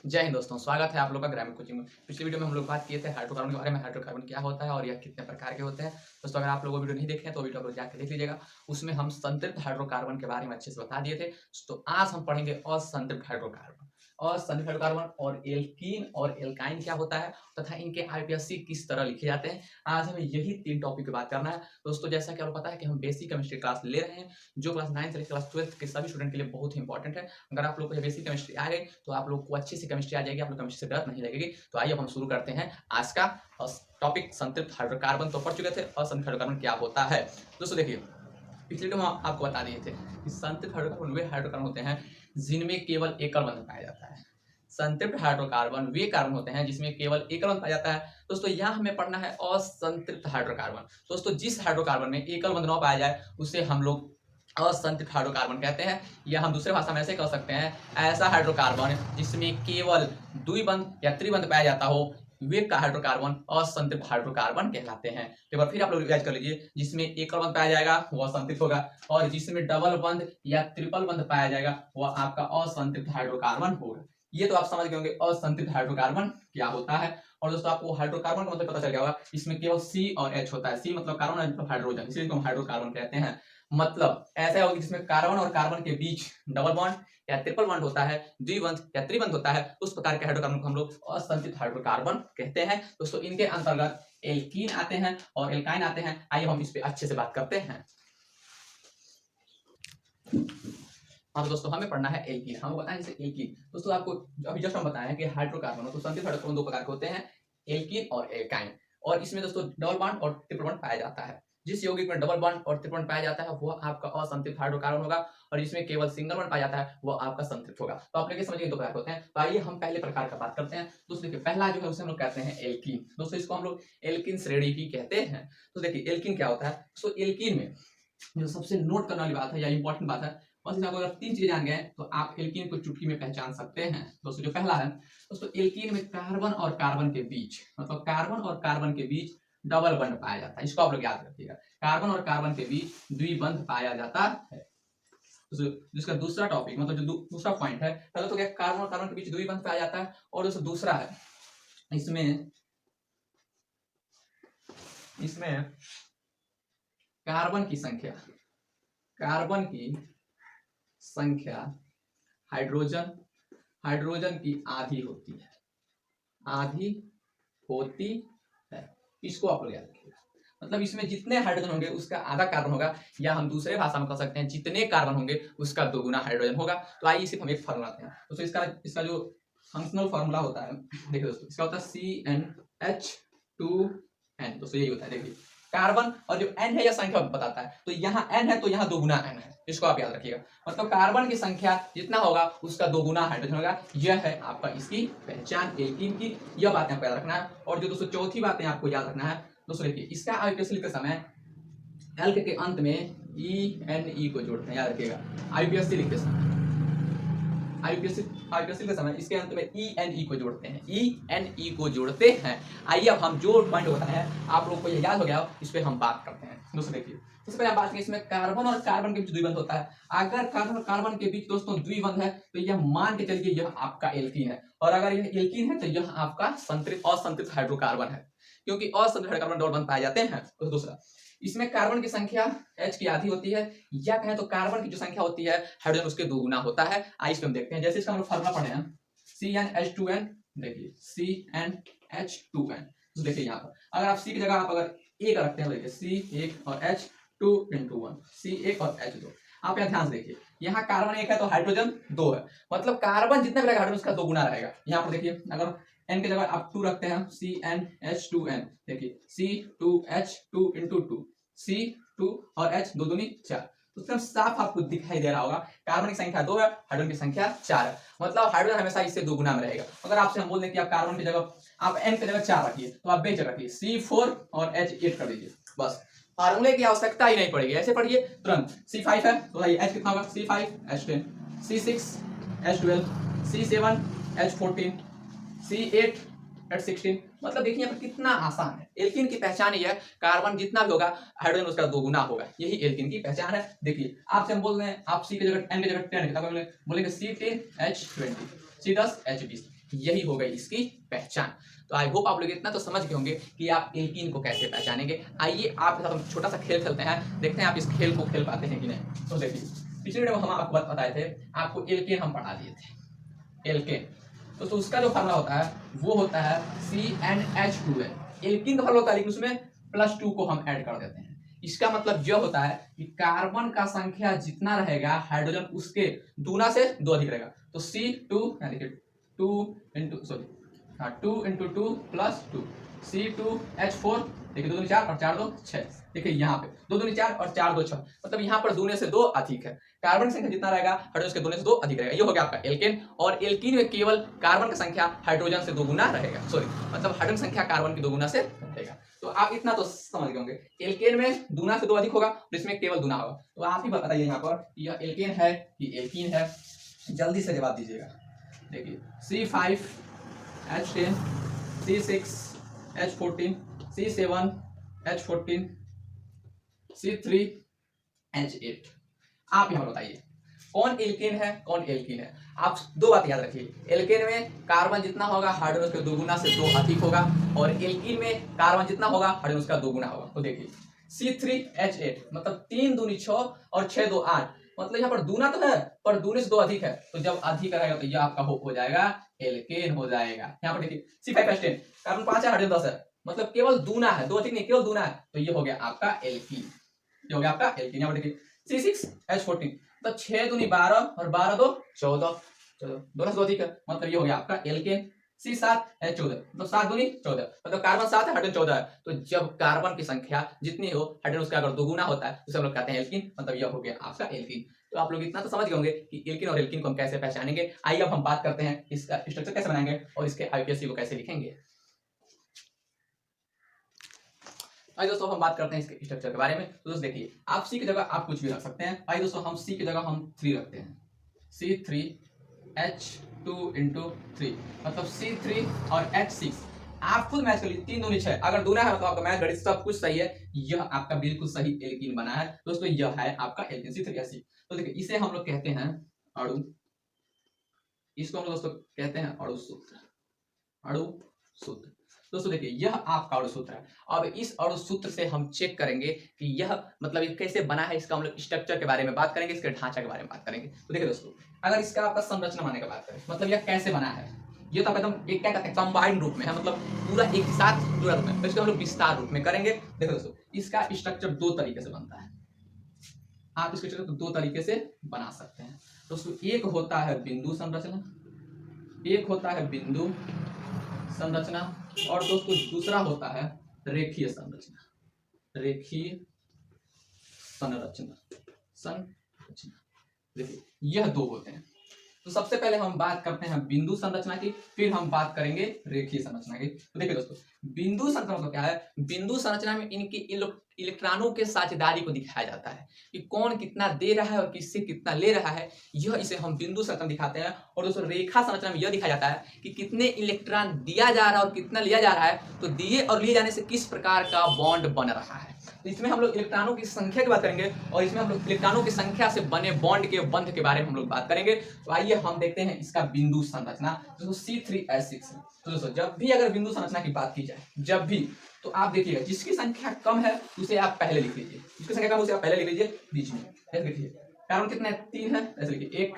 जय हिंद दोस्तों, स्वागत है आप लोग का ग्रामीण कोचिंग में। पिछली वीडियो में हम लोग बात किए थे हाइड्रोकार्बन के बारे में, हाइड्रोकार्बन क्या होता है और यह कितने प्रकार के होते हैं। दोस्तों, अगर आप लोग वो वीडियो नहीं देखे हैं तो वीडियो को जाकर देख लीजिएगा। उसमें हम संतृप्त हाइड्रोकार्बन के बारे में अच्छे से बता दिए थे। तो आज हम पढ़ेंगे असंतृप्त हाइड्रोकार्बन। असंतृप्त हाइड्रोकार्बन और एल्कीन और एल्काइन क्या होता है तथा इनके आईपीएससी किस तरह लिखे जाते हैं। आज हमें यही 3 टॉपिक की बात करना है। दोस्तों, जैसा कि आपको पता है कि हम बेसिक केमिस्ट्री क्लास ले रहे हैं, जो क्लास 9 से क्लास 12 के सभी स्टूडेंट के लिए बहुत ही इंपॉर्टेंट है। अगर आप लोग को बेसिक केमिस्ट्री आ गई तो आप लोग को अच्छी सी केमिस्ट्री आ जाएगी, आप लोग केमिस्ट्री से डर नहीं लगेगी। तो आइए अब हम शुरू करते हैं आज का टॉपिक। संतृप्त हाइड्रोकार्बन तो पढ़ चुके थे, असंतृप्त हाइड्रोकार्बन क्या होता है। दोस्तों देखिए, पिछले वीडियो में आपको बता दिए थे कि संतृप्त हाइड्रोकार्बन वे हाइड्रोकार्बन होते हैं जिनमें केवल एकल बंध पाया जाता है। संतृप्त हाइड्रोकार्बन वे कार्बन होते हैं जिसमें केवल एकल बंध पाया जाता है। दोस्तों, यहाँ हमें पढ़ना है असंतृप्त हाइड्रोकार्बन। दोस्तों, जिस हाइड्रोकार्बन में एकल बंध न पाया जाए उसे हम लोग असंतृप्त हाइड्रोकार्बन कहते हैं, या हम दूसरे भाषा में ऐसे कह सकते हैं, ऐसा हाइड्रोकार्बन जिसमें केवल द्विबंध या त्रिबंध पाया जाता हो वे का हाइड्रोकार्बन असंतृप्त हाइड्रोकार्बन कहलाते हैं। एक बार फिर आप लोग रिवाइज कर लीजिए, जिसमें एकल बंध पाया जाएगा वो असंतृप्त होगा, और जिसमें डबल बंध या ट्रिपल बंध पाया जाएगा वह आपका असंतृप्त हाइड्रोकार्बन होगा। ये तो आप समझ गए होंगे असंतृप्त हाइड्रोकार्बन क्या होता है। और दोस्तों, आपको हाइड्रोकार्बन का मतलब पता चल गया होगा, इसमें केवल सी और एच होता है। सी मतलब कार्बन और मतलब हाइड्रोजन, इसलिए हम हाइड्रोकार्बन कहते हैं। मतलब ऐसा होगा जिसमें कार्बन और कार्बन के बीच डबल बॉन्ड या ट्रिपल बॉन्ड होता है, द्विबंध या त्रिबंध होता है, उस प्रकार के हाइड्रोकार्बन को हम लोग असंतृप्त हाइड्रोकार्बन कहते हैं। दोस्तों, इनके अंतर्गत एल्कीन आते हैं और एल्काइन आते हैं। आइए हम इस पे अच्छे से बात करते हैं। हाँ, तो दोस्तों हमें पढ़ना है एल्कीन। हम बताएं जैसे एल्कीन। दोस्तों, आपको अभी जस्ट हम बताएं कि हाइड्रोकार्बन तो संतृप्त हाइड्रोकार्बन दो प्रकार के होते हैं, एल्कीन और एल्काइन। और इसमें दोस्तों डबल बॉन्ड और ट्रिपल बॉन्ड पाया जाता है। जिस यौगिक में डबल बॉन्ड और ट्रिपल बॉन्ड पाया जाता है वो आपका असंतृप्त हाइड्रोकार्बन होगा, और जिसमें केवल सिंगल बॉन्ड पाया जाता है वो आपका संतृप्त होगा। तो आप लोग समझिए दो प्रकार होते हैं। तो आइए हम पहले प्रकार का बात करते हैं। दोस्तों देखिए, पहला जो है उसे हम लोग कहते हैं एल्कीन। दोस्तों, इसको हम लोग एल्कीन श्रेणी भी कहते हैं। तो देखिए एल्कीन क्या होता है। तो एल्कीन में जो सबसे नोट करने वाली बात है या इंपॉर्टेंट बात है, बस इसमें अगर 3 चीजें जान गए तो आप एल्कीन को चुटकी में पहचान सकते हैं। दोस्तों, जो पहला है, दोस्तों एल्कीन में कार्बन और कार्बन के बीच, मतलब कार्बन और कार्बन के बीच डबल बंध पाया जाता है। इसको आप लोग याद रखिएगा, कार्बन और कार्बन के बीच द्विबंध पाया जाता है। जिसका दूसरा टॉपिक मतलब जो दूसरा पॉइंट है, पहले तो क्या कार्बन और कार्बन के बीच द्विबंध पाया जाता है, और दोस्तों दूसरा है इसमें इसमें कार्बन की संख्या, कार्बन की संख्या हाइड्रोजन हाइड्रोजन की आधी होती है, आधी होती है। इसको आप लोग याद रखिएगा। मतलब इसमें जितने हाइड्रोजन होंगे उसका आधा कार्बन होगा, या हम दूसरे भाषा में कह सकते हैं जितने कार्बन होंगे उसका दोगुना हाइड्रोजन होगा। तो आइए सिर्फ हम एक फॉर्मूला आते हैं। तो इसका जो फंक्शनल फॉर्मूला होता है, देखिए दोस्तों, इसका होता है CnH2n। दोस्तों यही होता है। देखिए कार्बन और जो n है यह संख्या बताता है, तो यहाँ n है तो यहाँ दोगुना n है। इसको आप याद रखिएगा। मतलब कार्बन की संख्या जितना होगा उसका दोगुना हाइड्रोजन होगा। यह है आपका इसकी पहचान एल्कीन की। यह बातें आपको याद रखना है। और जो दोस्तों चौथी बातें आपको याद रखना है, दोस्तों देखिए इसका आईपीएस लिखते समय एल्क के अंत में ई को जोड़ते हैं, याद रखिएगा। आईपीएस लिखते समय आईपीएससी के समय इसके अंत में ई को जोड़ते हैं, ई को जोड़ते हैं। आइए अब हम जो पॉइंट होता है आप लोगों को ये याद हो गया, इस पे हम बात करते हैं। दोस्तों देखिए, सबसे पहले बात करें, इसमें कार्बन और कार्बन के बीच द्विबंध होता है। अगर कार्बन और कार्बन के बीच दोस्तों द्विबंध है तो यह मान के चलिए यह आपका एल्कीन है, और अगर यह एल्कीन है तो यह आपका असंतृप्त हाइड्रोकार्बन है, क्योंकि असंतृप्त हाइड्रोकार्बन डबल बंध पाए जाते हैं। तो दूसरा, इसमें कार्बन की संख्या H की आधी होती है, या कहें तो कार्बन की जो संख्या होती है हाइड्रोजन उसके दोगुना होता है। आइए इसको हम देखते हैं। जैसे इसका हम लोग फार्मूला पढ़े हैं, CnH2n। देखिए CnH2n। तो देखिए यहाँ पर अगर आप C की जगह आप अगर A का रखते हैं, देखिए C1 और H2 × 1, C1 और H2। आप यहाँ ध्यान से देखिए, यहाँ कार्बन 1 है तो हाइड्रोजन 2 है, मतलब कार्बन जितना भी रहेगा हाइड्रोजन उसका दोगुना रहेगा। यहाँ पर देखिए अगर n की जगह आप 2 रखते हैं, CnH2n। देखिए C2H2 × 2, C2 और H 2 दूनी 4। तो एकदम साफ आपको दिखाई दे रहा होगा, कार्बन की संख्या 2 है, हाइड्रोजन की संख्या 4 है, मतलब हाइड्रोजन हमेशा इससे दोगुना में रहेगा। अगर आपसे हम बोल दें कि आप कार्बन की जगह आप n की जगह 4 रखिए तो आप बेच रखिए C4 और H8 कर दीजिए, बस फार्मूले की आवश्यकता ही नहीं पड़ेगी। ऐसे पढ़िए तुरंत। C5 है तो भाई H कितना होगा, C5H10, C6H12, C7H14, C8 H16। मतलब देखिए यहाँ पर कितना आसान है। एल्कीन की पहचान ये है, कार्बन जितना भी होगा हाइड्रोजन उसका दोगुना होगा, यही एल्कीन की पहचान है। देखिए आपसे हम बोल रहे हैं, आप C की जगह n की जगह 10 बोलेंगे C10H20, C10H20। यही हो गई इसकी पहचान। तो आई होप आप लोग इतना तो समझ गए होंगे कि आप एल्कीन को कैसे पहचानेंगे। आइए आपके साथ हम छोटा सा खेल खेलते हैं, देखते हैं आप इस खेल को खेल पाते हैं कि नहीं। तो देखिए पिछले वीडियो में हम आपको बताए थे, आपको एल्केन हम पढ़ा दिए थे। एल्केन तो उसका जो फार्मूला होता है वो होता है CnH2n। एल्कीन का फार्मूला होता है लेकिन उसमें +2 को हम ऐड कर देते हैं। इसका मतलब यह होता है कि कार्बन का संख्या जितना रहेगा हाइड्रोजन उसके दूना से 2 अधिक रहेगा। तो C2 देखिए 2 into sorry 2 into 2 plus 2 C2H4 देखिए 2 दूनी 4 और 4 2 6। देखिए यहाँ पे 2 दूनी 4 और 4 2 6, मतलब यहाँ पर दूने से 2 अधिक है। कार्बन की संख्या जितना रहेगा हाइड्रोजन के दूने से 2 अधिक रहेगा। ये हो गया आपका एल्केन। और एल्कीन में केवल कार्बन की संख्या हाइड्रोजन से 2 गुना रहेगा, सॉरी मतलब हाइड्रोजन संख्या कार्बन की 2 गुना से रहेगा। तो आप इतना तो समझ गए होंगे, एल्केन में दूना से 2 अधिक होगा और इसमें केवल दूना होगा। तो आप ही बताइए यहाँ पर यह एल्केन है कि एल्कीन है, जल्दी से जवाब दीजिएगा। देखिए C5H10 C6H14 C7H14 C3H8। आप यहाँ बताइए कौन एल्केन है कौन एल्कीन है। आप दो बात याद रखिए, एल्केन में कार्बन जितना होगा हाइड्रोजन के 2 गुना से 2 अधिक होगा और एल्कीन में कार्बन जितना होगा हाइड्रोजन का 2 गुना होगा। तो देखिए C3H8 मतलब 3 दूनी 6 और 6 2 8, मतलब यहाँ पर दूना तो है पर दूने से 2 अधिक है। तो जब अधिक रहेगा तो यह आपका हो जाएगा एल्केन हो जाएगा। यहाँ पर देखिए C5H10 कार्बन 5 है हाइड्रोजन 10 है, मतलब केवल दूना है, 2 अधिक नहीं केवल दूना है, तो ये हो गया आपका एल्कीन, ये हो गया आपका एल्कीन। यहाँ पर देखिए C6H14 मतलब 6 दूनी 12 और 12 2 14 दोनों से 2 अधिक है, मतलब ये हो गया आपका एल्केन। C7H14 मतलब 7 दूनी 14, मतलब कार्बन 7 है हाइड्रोजन 14 है। तो जब कार्बन की संख्या जितनी हो हाइड्रोजन उसका अगर 2 गुना होता है तो हम लोग कहते हैं एल्कीन, मतलब यह हो गया आपका एल्कीन। तो आप लोग इतना तो समझ गए होंगे कि एल्कीन और एल्कीन को हम कैसे पहचानेंगे। आइए अब हम बात करते हैं इसका स्ट्रक्चर कैसे बनाएंगे और इसके आईपीएससी को कैसे लिखेंगे। आइए दोस्तों हम बात करते हैं इसके स्ट्रक्चर के बारे में। तो दोस्तों देखिए आप C की जगह आप कुछ भी रख सकते हैं। आइए दोस्तों हम C की जगह हम 3 रखते हैं, C3H2 इंटू 3 मतलब C3 और H6। आप खुद मैच कर लीजिए, 3 दूनी 6, अगर दूना है तो आपका मैथ गणित सब कुछ सही है, यह आपका बिल्कुल सही एल्कीन बना है दोस्तों, यह है आपका एल्कीन C3H6। तो देखिए इसे हम लोग कहते हैं अणु, इसको हम लोग दोस्तों कहते हैं अणु सूत्र। अणु सूत्र दोस्तों देखिए यह आपका अणु सूत्र है। अब इस अणु सूत्र से हम चेक करेंगे कि यह मतलब ये कैसे बना है, इसका हम लोग स्ट्रक्चर के बारे में बात करेंगे, इसके ढांचा के बारे में बात करेंगे। तो देखिए दोस्तों अगर इसका आपका संरचना मानने की बात करें, मतलब यह कैसे बना है, ये तो एकदम एक क्या कहते हैं कंबाइंड रूप में है, मतलब पूरा एक साथ जुड़ा रूप में, तो इसको हम लोग विस्तार रूप में करेंगे। देखो दोस्तों इसका स्ट्रक्चर 2 तरीके से बनता है, आप इसके स्ट्रक्चर को 2 तरीके से बना सकते हैं दोस्तों। एक होता है बिंदु संरचना, एक होता है बिंदु संरचना, और दोस्तों दूसरा होता है रेखीय संरचना। रेखीय संरचना देखिए यह 2 होते हैं। तो सबसे पहले हम बात करते हैं बिंदु संरचना की, फिर हम बात करेंगे रेखीय संरचना की। तो देखिए दोस्तों बिंदु संरचना क्या है, बिंदु संरचना में इनकी इलेक्ट्रॉनों के साझेदारी को दिखाया जाता है कि कौन कितना दे रहा है और किससे कितना ले रहा है, यह इसे हम बिंदु संरचना दिखाते हैं। और दोस्तों रेखा संरचना में यह दिखाया जाता है कि कितने इलेक्ट्रॉन दिया जा रहा है और कितना लिया जा रहा है, तो दिए और लिए जाने से किस प्रकार का बॉन्ड बन रहा है। तो इसमें हम लोग इलेक्ट्रॉनों की संख्या की बात करेंगे और इसमें हम लोग इलेक्ट्रॉनों की संख्या से बने बॉन्ड के बंध के बारे में हम लोग बात करेंगे। तो आइए हम देखते हैं इसका बिंदु संरचना जो C3H6 है। तो दोस्तों जब भी अगर बिंदु संरचना की बात की जाए, जब भी, तो आप देखिएगा जिसकी संख्या कम है उसे आप पहले लिख लीजिए, जिसकी संख्या कम उसे आप पहले लिख लीजिए बीच में। ऐसे लिखिए कार्बन कितना है 3 है, ऐसे लिखिए 1,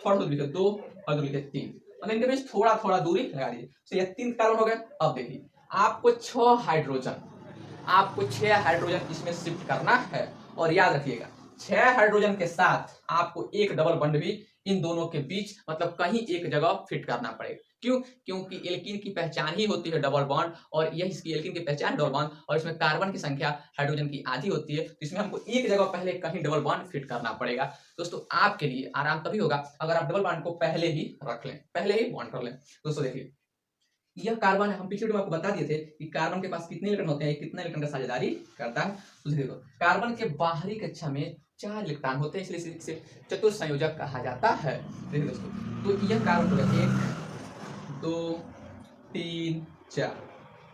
थोड़ा सा लिखिए 2 और 2 लिखिए 3, मतलब इनके बीच थोड़ा थोड़ा दूरी लगा दीजिए। तो ये 3 कार्बन हो गए। अब देखिए आपको 6 हाइड्रोजन इसमें शिफ्ट करना है, और याद रखिएगा 6 हाइड्रोजन के साथ आपको एक डबल बॉन्ड भी इन दोनों के बीच मतलब कहीं एक जगह फिट करना पड़ेगा। क्यों? क्योंकि एल्कीन की पहचान ही होती है डबल बॉन्ड, और यह इसकी एल्कीन की पहचान डबल बॉन्ड, और इसमें कार्बन की संख्या हाइड्रोजन की आधी होती है, तो इसमें हमको एक जगह पहले कहीं डबल बॉन्ड फिट करना पड़ेगा। दोस्तों आपके लिए आराम तभी होगा अगर आप डबल बॉन्ड को पहले ही रख लें, पहले ही बॉन्ड कर लें। दोस्तों देखिए यह कार्बन है, हम पिछले वीडियो में आपको बता दिए थे कि कार्बन के पास कितने इलेक्ट्रॉन होते हैं, कितना इलेक्ट्रॉन का साझेदारी करता है। तो देखो कार्बन के बाहरी कक्षा में 4 इलेक्ट्रॉन होते हैं, इसलिए इसे चतुर्संयोजक कहा जाता है। देखिए दोस्तों तो यह कार्बन हो गया 1 2 3 4।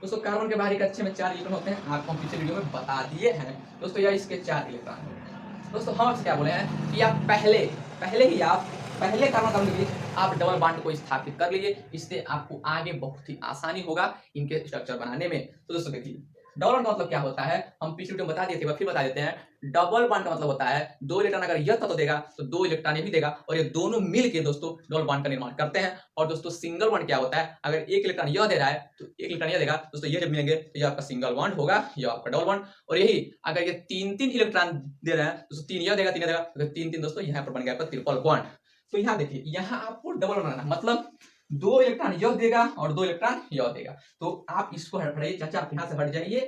दोस्तों कार्बन के बाहरी कक्षा में 4 इलेक्ट्रॉन होते हैं, आपको हम पिछले वीडियो में बता दिए हैं। दोस्तों यह इसके 4 इलेक्ट्रॉन होते हैं। दोस्तों हम आपसे क्या बोले हैं कि आप पहले ही आप पहले कार्बन कार्बन के बीच आप डबल बॉन्ड को स्थापित कर लीजिए, इससे आपको आगे बहुत ही आसानी होगा इनके स्ट्रक्चर बनाने में। तो दोस्तों देखिए डबल बॉन्ड का मतलब क्या होता है, हम पिछले वीडियो में बता दिए थे, फिर बता देते हैं। डबल बॉन्ड का मतलब होता है 2 इलेक्ट्रॉन अगर यह तत्व देगा तो 2 इलेक्ट्रॉन ये भी देगा, और ये दोनों मिलकर दोस्तों डबल बॉन्ड का निर्माण करते हैं। और दोस्तों सिंगल बॉन्ड क्या होता है, अगर एक इलेक्ट्रॉन यह दे रहा है तो एक इलेक्ट्रॉन यह देगा, दोस्तों ये जब मिलेंगे तो ये आपका सिंगल बॉन्ड होगा, यह आपका डबल बॉन्ड। और यही अगर ये 3-3 इलेक्ट्रॉन दे रहे हैं दोस्तों, 3 यह देगा 3 यह देगा, तो 3-3 दोस्तों यहाँ पर बन गया आपका ट्रिपल बॉन्ड। तो यहाँ देखिए यहाँ आपको डबल बॉन्ड बनाना, मतलब 2 इलेक्ट्रॉन यह देगा और 2 इलेक्ट्रॉन यह देगा। तो आप इसको हटाइए, चाचा आप यहाँ से हट जाइए,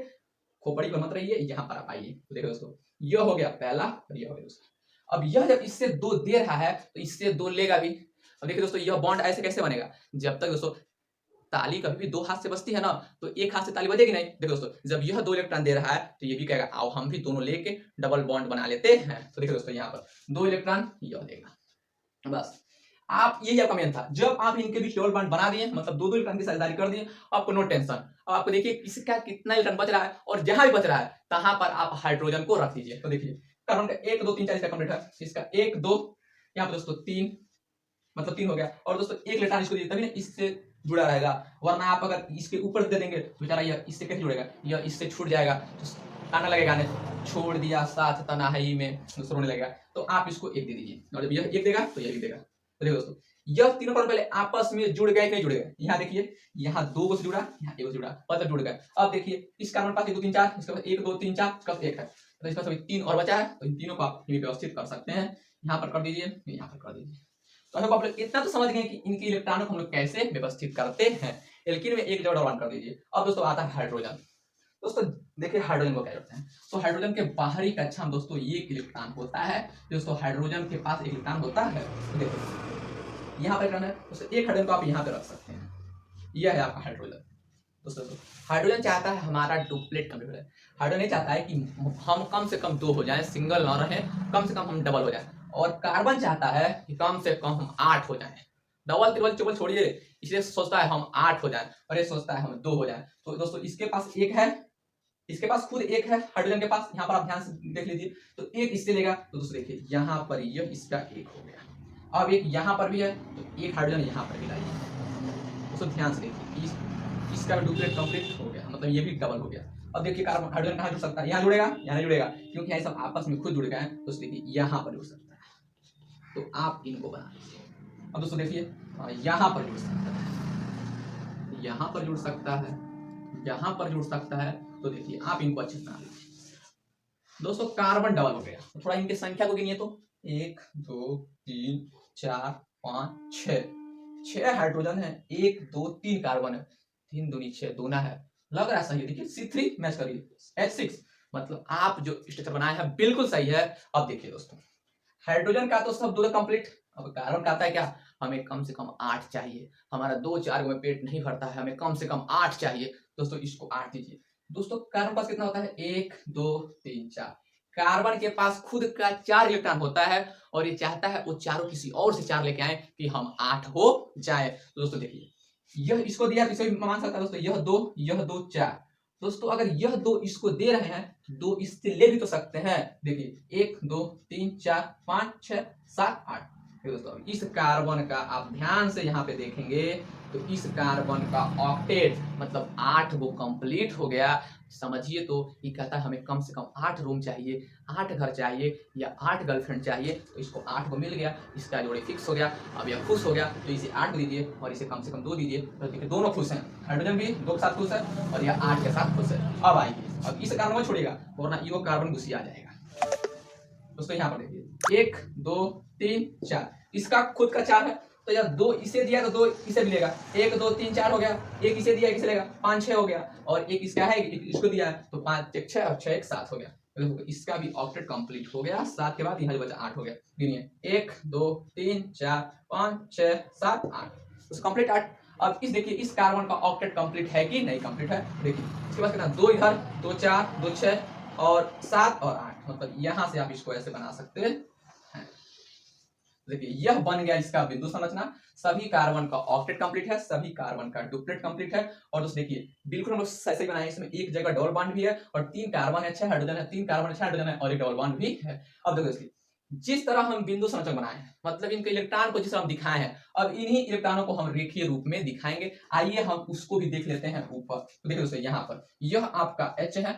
खोपड़ी पर मत रहिए, यहाँ पर आप आइए। तो देखो दोस्तों यह हो गया पहला और यह हो गया दूसरा। अब यह जब इससे 2 दे रहा है तो इससे 2 लेगा भी। अब देखिए दोस्तों यह बॉन्ड ऐसे कैसे बनेगा, जब तक दोस्तों ताली कभी भी 2 हाथ से बजती है ना, तो एक हाथ से ताली बजेगी नहीं। देखो दोस्तों जब यह 2 इलेक्ट्रॉन दे रहा है तो ये भी कहेगा आओ हम भी दोनों लेके डबल बॉन्ड बना लेते हैं। तो देखो दोस्तों यहाँ पर 2 इलेक्ट्रॉन यह देगा, बस आप यही आपका मेन था। जब आप इनके बीच डबल बॉन्ड बना दिए, मतलब 2-2 इलेक्ट्रॉन की साझेदारी कर दिए, आपको नो टेंशन। अब आपको देखिए इसका कितना इलेक्ट्रॉन बच रहा है, और जहां भी बच रहा है तहां पर आप हाइड्रोजन को रख दीजिए। तो देखिए कार्बन का 1 2 3 4 इसका कंप्लीट है, इसका 1 2 यहाँ पर दोस्तों 3, मतलब 3 हो गया। और दोस्तों एक इलेक्ट्रॉन इसको दीजिए तभी ना इससे जुड़ा रहेगा, वरना आप अगर इसके ऊपर दे देंगे तो बेचारा यह इससे कैसे जुड़ेगा, यह इससे छूट जाएगा, तो गाना लगेगा नहीं, छोड़ दिया साथ तन्हाई में, दूसरों ने लगेगा। तो आप इसको 1 दे दीजिए, और जब यह 1 देगा तो यह भी देगा। तो देखो दोस्तों यह तीनों कार्बन पहले आपस में जुड़ गए कि नहीं जुड़ गए, यहाँ देखिए यहाँ 2 को से जुड़ा, यहाँ 1 से जुड़ा, मतलब जुड़ गए। अब देखिए इस कार्बन पास 1 2 3 4, इसके पास 1 2 3 4, इसका 1 है, तो इसका सभी 3 और बचा है, तो इन तीनों को आप व्यवस्थित कर सकते हैं। यहाँ पर कर दीजिए, यहाँ पर कर दीजिए। तो आप लोग इतना तो समझ गए कि इनके इलेक्ट्रॉनों को हम लोग कैसे व्यवस्थित करते हैं। एल्कीन में एक जगह डबल बॉन्ड कर दीजिए। अब दोस्तों आता है हाइड्रोजन। दोस्तों देखिए हाइड्रोजन को क्या करते हैं, तो हाइड्रोजन के बाहरी कक्षा में दोस्तों ये इलेक्ट्रॉन होता है। दोस्तों हाइड्रोजन के पास एक इलेक्ट्रॉन होता है, तो देखो यहाँ पर इलेक्ट्रॉन है, तो एक हाइड्रोजन को आप यहाँ पे रख सकते हैं, यह है आपका हाइड्रोजन। दोस्तों हाइड्रोजन चाहता है हमारा डुप्लेट कंप्लीट हो जाए, हाइड्रोजन नहीं चाहता है कि हम कम से कम 2 हो जाएं, सिंगल ना रहे, कम से कम हम डबल हो जाएं। और कार्बन चाहता है कि कम से कम हम 8 हो जाएं, डबल ट्रिपल ट्रिपल छोड़िए, इसलिए सोचता है हम 8 हो जाएं, और ये सोचता है हम 2 हो जाएं। तो दोस्तों इसके पास 1 है, इसके पास खुद 1 है हाइड्रोजन के पास, यहाँ पर आप ध्यान से देख लीजिए, तो 1 इससे लेगा, तो दोस्तों देखिए यहाँ पर यह इसका 1 हो गया। अब एक यहाँ पर भी है, तो एक हाइड्रोजन यहाँ पर भी लाइए, दोस्तों ध्यान से देखिए इसका डुप्लेट कंप्लीट हो गया, मतलब ये भी डबल हो गया। अब देखिए कार्बन हाइड्रोजन कहाँ जुड़ सकता है, यहाँ जुड़ेगा, यहाँ नहीं जुड़ेगा, क्योंकि ये सब आपस में खुद जुड़ गए हैं। तो देखिए यहाँ पर जुड़ सकता है, तो आप इनको बना लीजिए। अब दोस्तों देखिए यहाँ पर जुड़ सकता है, यहाँ पर जुड़ सकता है, यहाँ पर जुड़ सकता है। तो देखिए आप इनको अच्छे से बना लीजिए। दोस्तों कार्बन डबल हो गया, तो थोड़ा इनकी संख्या को गिनिए, तो 1 2 3 4 5 6 हाइड्रोजन है, 1 2 3 कार्बन है, 3 दूनी 6 दूना है, लग रहा है सही है। देखिए C3 मैच करिए H6, मतलब आप जो स्ट्रक्चर बनाए हैं बिल्कुल सही है। अब देखिए दोस्तों हाइड्रोजन का तो सब 2 कंप्लीट, अब कार्बन का आता है क्या, हमें कम से कम 8 चाहिए, हमारा 2 4 में पेट नहीं भरता है, हमें कम से कम 8 चाहिए। दोस्तों इसको 8 दीजिए। दोस्तों कार्बन पास कितना होता है, 1 2 3 4, कार्बन के पास खुद का 4 इलेक्ट्रॉन होता है, और ये चाहता है वो चारों किसी और से 4 लेके आए कि हम 8 हो जाए। तो दोस्तों देखिए यह इसको दिया, इसे भी मान सकता है दोस्तों, यह 2 4। दोस्तों अगर यह 2 इसको दे रहे हैं, 2 इससे ले भी तो सकते हैं। देखिए 1 2 3 4 5 6 7 8। दोस्तों इस कार्बन का आप ध्यान से यहाँ पे देखेंगे, तो इस कार्बन का ऑक्टेट मतलब 8 वो कंप्लीट हो गया। समझिए तो ये कहता है हमें कम से कम 8 रूम चाहिए, 8 घर चाहिए, या 8 गर्लफ्रेंड चाहिए। तो इसको 8 को मिल गया, इसका जोड़ी फिक्स हो गया। अब यह खुश हो गया, तो इसे 8 दीजिए और इसे कम से कम 2 दीजिए। तो देखिए दोनों खुश हैं, हाइड्रोजन भी 2 के साथ खुश है और यह 8 के साथ खुश है। अब आइए, अब इस कार्बन को छोड़िएगा वरना ये कार्बन घुसी आ जाएगा। दोस्तों यहाँ पर देखिए 1 2 3 4, इसका खुद का 4 है, तो यह 2 इसे दिया तो 2 इसे मिलेगा, 1 2 3 4 हो गया, 1 इसे दिया 1 इसे लेगा, 5 6 हो गया, और 1 इसका है इसको दिया है, तो 5 1 6 और 6 1 7 हो गया। तो इसका भी ऑक्टेट कंप्लीट हो गया। 7 के बाद यहाँ बचा 8 हो गया। गिनिए 1 2 3 4 5 6 7 8, तो कंप्लीट 8। अब इस देखिए इस कार्बन का ऑक्टेट कंप्लीट है कि नहीं कंप्लीट है। देखिए इसके पास कितना, 2 इधर 2 4 2 6 और 7 और 8, मतलब यहाँ से आप इसको ऐसे बना सकते हैं। देखिए यह बन गया इसका बिंदु संरचना। सभी कार्बन का ऑक्टेट कंप्लीट है, सभी कार्बन का डुप्लेट कंप्लीट है। और दोस्तों देखिए बिल्कुल हम लोग ऐसे ही बनाए, इसमें एक जगह डबल बॉन्ड भी है और 3 कार्बन है, 6 हाइड्रोजन है, 3 कार्बन है, 6 हाइड्रोजन है और एक डबल बॉन्ड भी है। अब देखो इसकी जिस तरह हम बिंदु संरचना बनाए हैं, मतलब इनके इलेक्ट्रॉन को जिस तरह हम दिखाए हैं, अब इन्हीं इलेक्ट्रॉनों को हम रेखीय रूप में दिखाएंगे। आइए हम उसको भी देख लेते हैं ऊपर। तो देखिए दोस्तों, यहाँ पर यह आपका H है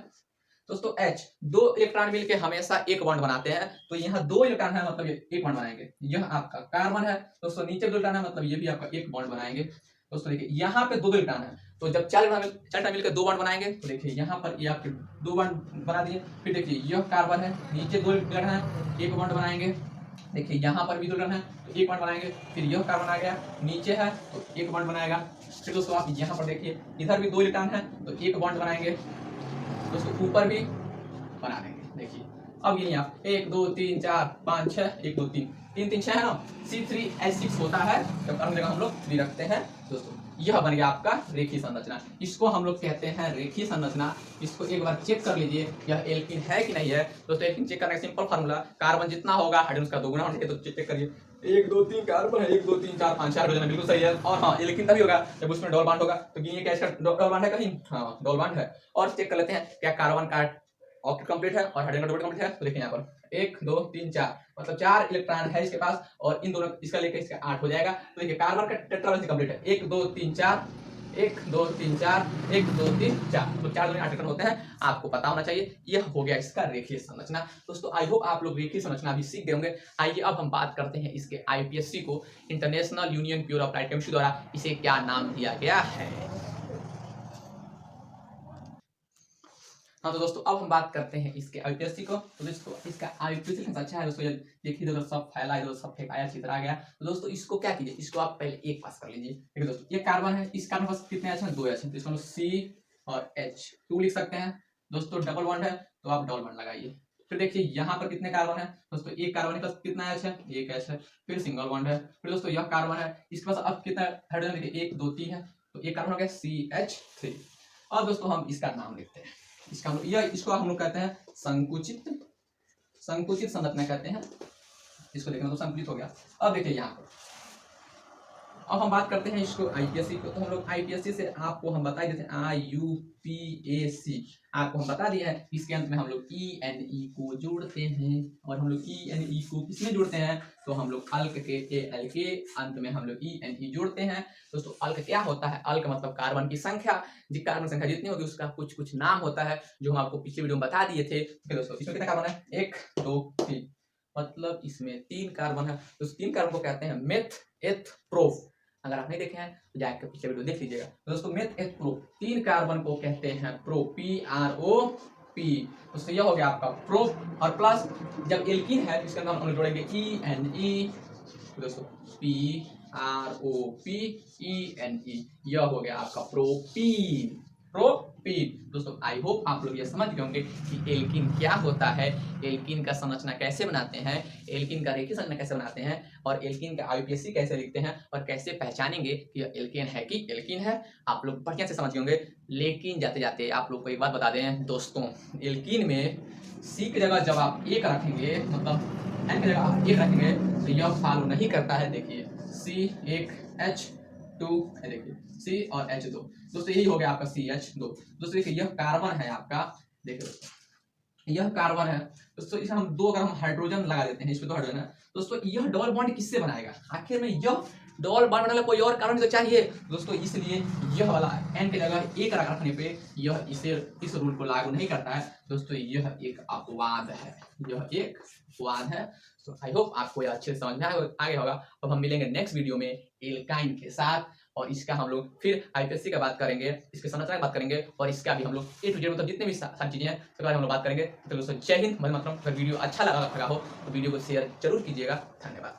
दोस्तों। H दो इलेक्ट्रॉन मिलके हमेशा एक बॉन्ड बनाते हैं, तो यहाँ दो इलेक्ट्रॉन है मतलब ये एक बॉन्ड बनाएंगे। यह आपका कार्बन है दोस्तों, नीचे दो इलेक्ट्रॉन है मतलब ये भी आपका एक बॉन्ड बनाएंगे दोस्तों। देखिए यहाँ पे दो इलेक्ट्रॉन है, तो जब चार इलेक्ट्रॉन मिलकर दो बॉन्ड बनाएंगे, तो देखिए यहाँ पर ये आपके दो बॉन्ड बना दिए। फिर देखिए यह कार्बन है, नीचे दो इलेक्ट्रॉन है, एक बॉन्ड बनाएंगे। देखिए यहाँ पर भी दो इलेक्ट्रॉन है तो एक बॉन्ड बनाएंगे। फिर यह कार्बन आ गया, नीचे है तो एक बॉन्ड बनाएगा। फिर दोस्तों आप यहाँ पर देखिए, इधर भी दो इलेक्ट्रॉन है तो एक बॉन्ड बनाएंगे दोस्तों, ऊपर भी बना देंगे। देखिए अब ये आप 1 2 3 4 5 6 1 2 3 3 3 6 है ना, C3H6 होता है जब अन्य जगह हम लोग 3 रखते हैं दोस्तों। यह बन गया आपका रेखीय संरचना, इसको हम लोग कहते हैं रेखीय संरचना। इसको एक बार चेक कर लीजिए यह एल्कीन है कि नहीं है दोस्तों। एल्कीन चेक करने का सिंपल फार्मूला, कार्बन जितना होगा हाइड्रोजन का दोगुना होना चाहिए। तो चेक करिए 1 2 3 कार्बन है, 1 2 3 4 5 6 हाइड्रोजन बिल्कुल सही है। और हाँ एल्कीन तभी होगा जब उसमें डबल बॉन्ड होगा। तो गिनिए क्या इसका डबल बॉन्ड है कहीं? हाँ डबल बॉन्ड है। और चेक कर लेते हैं क्या कार्बन का ऑक्टेट कंप्लीट है और हाइड्रोजन का डबल कंप्लीट है। तो देखिए यहाँ पर 1 2 3 4 मतलब 4 इलेक्ट्रॉन है इसके पास, और इन दोनों इसका लेकर इसका 8 हो जाएगा। तो देखिए कार्बन का टेट्रावैलेंसी कंप्लीट है, 1 2 3 4 1 2 3 4 1 2 3 4, तो 4 2 8 इलेक्ट्रॉन होते हैं। आपको पता होना चाहिए। यह हो गया इसका रेखीय संरचना दोस्तों। आई होप आप लोग रेखीय संरचना भी सीख गए होंगे। आइए अब हम बात करते हैं इसके IPSC को, international union pure applied chemistry द्वारा इसे क्या नाम दिया गया है। हाँ तो दोस्तों अब हम बात करते हैं इसके IPSC को। तो दोस्तों इसका IPSC अच्छा है दोस्तों, देखिए इधर सब फैला, इधर सब फेंकाया, चित्र आ गया। तो दोस्तों इसको क्या कीजिए, इसको आप पहले एक पास कर लीजिए। देखिए दोस्तों ये कार्बन है, इस कार्बन पास कितने H हैं? 2 H हैं, तो इसको हम C और H2 लिख सकते हैं दोस्तों। डबल बॉन्ड है तो आप डबल बॉन्ड लगाइए। फिर देखिए यहाँ पर कितने कार्बन है दोस्तों, एक कार्बन के पास कितना H है? 1 H है। फिर सिंगल बॉन्ड है। फिर दोस्तों यह कार्बन है, इसके पास अब कितना हाइड्रोजन? देखिए 1 2 3 है, तो एक कार्बन हो गया CH3। और दोस्तों हम इसका नाम लिखते हैं, इसका हम यह इसको हम लोग कहते हैं संकुचित संरचना कहते हैं इसको। देखना तो संकुचित हो गया। अब देखिए यहाँ पर अब हम बात करते हैं इसको IPSC को। तो हम लोग IPSC से आपको हम बता देते हैं IUPAC आपको हम बता दिया है। इसके अंत में हम लोग ENE को जोड़ते हैं, और हम लोग ENE को किसमें जोड़ते हैं? तो हम लोग अल्क के Al के अंत में हम लोग ENE जोड़ते हैं दोस्तों। अल्क क्या होता है? अल्क मतलब कार्बन की संख्या, कार्बन संख्या जितनी होगी उसका कुछ कुछ नाम होता है, जो हम आपको पिछले वीडियो में बता दिए थे। तो दोस्तों इसमें कितना कार्बन है? 1 2 3, मतलब इसमें 3 कार्बन है। तो 3 कार्बन को कहते हैं मेथ एथ प्रोफ। अगर आप नहीं देखे हैं तो जाकर पिछले वीडियो देख लीजिएगा। तो दोस्तों मेथ एथ प्रो 3 कार्बन को कहते हैं प्रो, PROP। दोस्तों यह हो गया आपका प्रो, और प्लस जब एल्कीन है इसके अंदर हम जोड़ेंगे ENE दोस्तों, PROPENE, यह हो गया आपका प्रोपीन। दोस्तों आई होप आप लोग ये समझ गए होंगे कि एल्कीन क्या होता है, एल्कीन का संरचना कैसे बनाते हैं, एल्कीन का रेखीय संरचना कैसे बनाते हैं, और एल्कीन का IPSC कैसे लिखते हैं, और कैसे पहचानेंगे कि एल्कीन है कि एल्कीन है। आप लोग बढ़िया से समझ गए होंगे। लेकिन जाते जाते आप लोग को एक बात बता दें दोस्तों, एल्कीन में C की जगह जब आप 1 रखेंगे, मतलब N की जगह आप 1 रखेंगे, तो यह फॉलो नहीं करता है। देखिए C 1 H2 है, देखिए C और H2 दोस्तों, यही हो गया आपका CH2। दोस्तों देखिए यह कार्बन है आपका, देखिए दोस्तों यह कार्बन है दोस्तों। इसे हम 2 अगर हम हाइड्रोजन लगा देते हैं, इसमें 2 हाइड्रोजन है दोस्तों, यह डबल बॉन्ड किससे बनाएगा? आखिर में यह डबल बॉन्ड बनाने कोई और कारण तो चाहिए दोस्तों, इसलिए यह वाला N की जगह 1 रखने पे यह इस रूल को लागू नहीं करता है दोस्तों। यह एक अपवाद है, यह एक अपवाद है। तो आई होप आपको यह अच्छे से समझ में आगे होगा। अब हम मिलेंगे नेक्स्ट वीडियो में एल्काइन के साथ, और इसका हम लोग फिर IPSC का बात करेंगे, इसके संरचना की बात करेंगे, और इसका भी हम लोग A to Z मतलब जितने भी सारी चीजें हैं उसके बारे में हम लोग बात करेंगे। तो दोस्तों जय हिंद, वंदे मातरम। अगर वीडियो अच्छा लगा हो तो वीडियो को शेयर जरूर कीजिएगा। धन्यवाद।